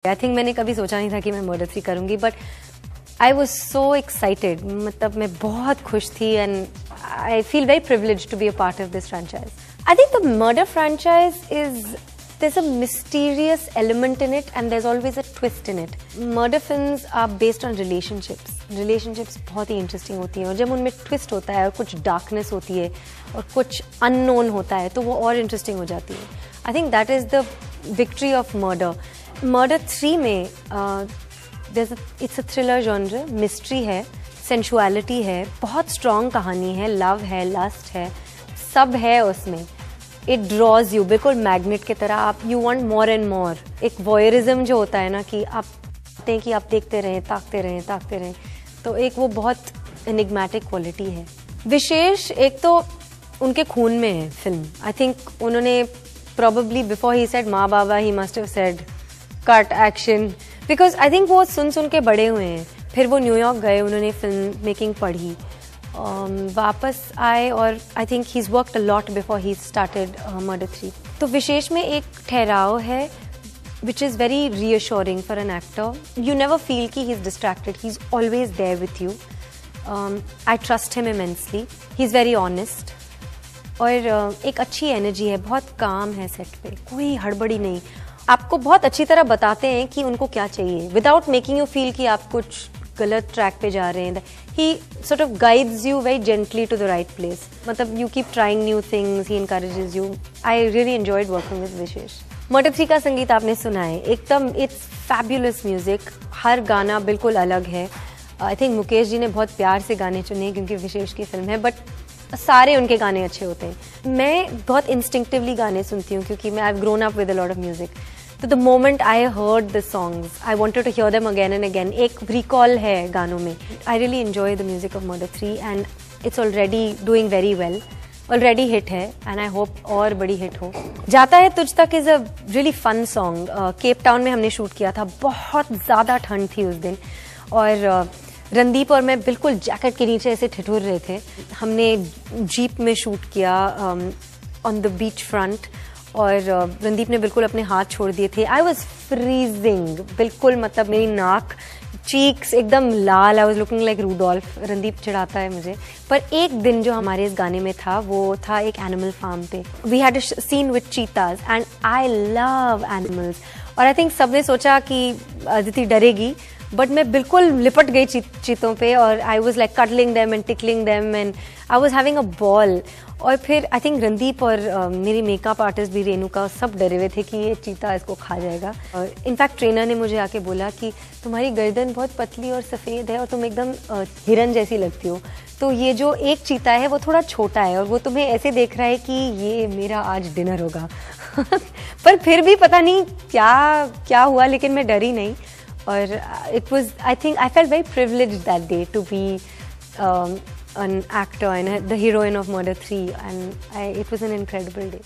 I think मैंने कभी सोचा नहीं था कि मैं मर्डर 3 करूंगी, but I was so excited. मतलब मैं बहुत खुश थी and I feel very privileged to be a part of this franchise. I think the Murder franchise is there's a mysterious element in it and there's always a twist in it. Murder films are based on relationships. Relationships बहुत ही interesting होती हैं और जब उनमें twist होता है और कुछ darkness होती है और कुछ unknown होता है तो वो और interesting हो जाती है. I think that is the victory of Murder. Murder 3 में it's a thriller genre, mystery है, sensuality है, बहुत strong कहानी है, love है, lust है, सब है उसमें. इट ड्रॉज यू बिल्कुल मैग्नेट की तरह. आप you want more and more. एक वॉयरिज्म जो होता है ना कि आप चाहते हैं कि आप देखते रहें, ताकते रहें, तो एक वो बहुत एनिग्मेटिक क्वालिटी है. विशेष एक तो उनके खून में है फिल्म. आई थिंक उन्होंने प्रोबेबली बिफोर ही सेड माँ बाबा he must have said cut action, because I think वो सुन के बड़े हुए हैं. फिर वो न्यूयॉर्क गए, उन्होंने फिल्म मेकिंग पढ़ी, वापस आए और I think he is worked a lot before he started Murder 3. तो विशेष में एक ठहराव है which is very reassuring for an actor. You never feel कि he is distracted, he is always there with you. I trust him immensely. He is very honest और एक अच्छी energy है, बहुत काम है सेट पे, कोई हड़बड़ी नहीं. आपको बहुत अच्छी तरह बताते हैं कि उनको क्या चाहिए विदाउट मेकिंग यू फील कि आप कुछ गलत ट्रैक पे जा रहे हैं. He sort of guides you very gently to the right place. मतलब you keep trying new things, he encourages you. I really enjoyed working with Vishesh. Murder 3 का संगीत आपने सुना है, एकदम it's fabulous music. हर गाना बिल्कुल अलग है. I think मुकेश जी ने बहुत प्यार से गाने चुने क्योंकि विशेष की फिल्म है, बट सारे उनके गाने अच्छे होते हैं. मैं बहुत instinctively गाने सुनती हूँ क्योंकि मैं I've grown up with a lot of music. तो the moment I heard the songs, I wanted to hear them again and again. एक recall है गानों में. I really enjoy the music of Murder 3 and it's already doing very well. Already hit है and I hope और बड़ी hit हो. जाता है तुझ तक is a really fun song. Cape Town में हमने शूट किया था, बहुत ज़्यादा ठंड थी उस दिन और रणदीप और मैं बिल्कुल जैकेट के नीचे ऐसे ठिठुर रहे थे. हमने जीप में शूट किया ऑन द बीच फ्रंट और रणदीप ने बिल्कुल अपने हाथ छोड़ दिए थे. आई वॉज फ्रीजिंग बिल्कुल, मतलब मेरी नाक चीक्स एकदम लाल. I was looking like Rudolph. Randeep चिढ़ाता है मुझे. पर एक दिन जो हमारे इस गाने में था वो था एक एनिमल फार्म पे. We had a scene with cheetahs and I love animals. और आई थिंक सबने सोचा कि अदिति डरेगी, बट मैं बिल्कुल लिपट गई चीतों पे और I was like cuddling them and tickling them and I was having a ball. और फिर आई थिंक रणदीप और मेरी मेकअप आर्टिस्ट भी रेणुका सब डरे हुए थे कि ये चीता इसको खा जाएगा. और इनफैक्ट ट्रेनर ने मुझे आके बोला कि तुम्हारी गर्दन बहुत पतली और सफ़ेद है और तुम एकदम हिरन जैसी लगती हो. तो ये जो एक चीता है वो थोड़ा छोटा है और वो तुम्हें ऐसे देख रहा है कि ये मेरा आज डिनर होगा. पर फिर भी पता नहीं क्या हुआ, लेकिन मैं डरी नहीं. और it was, I think I felt very privileged that day to be an actor and the heroine of Murder 3 and it was an incredible day.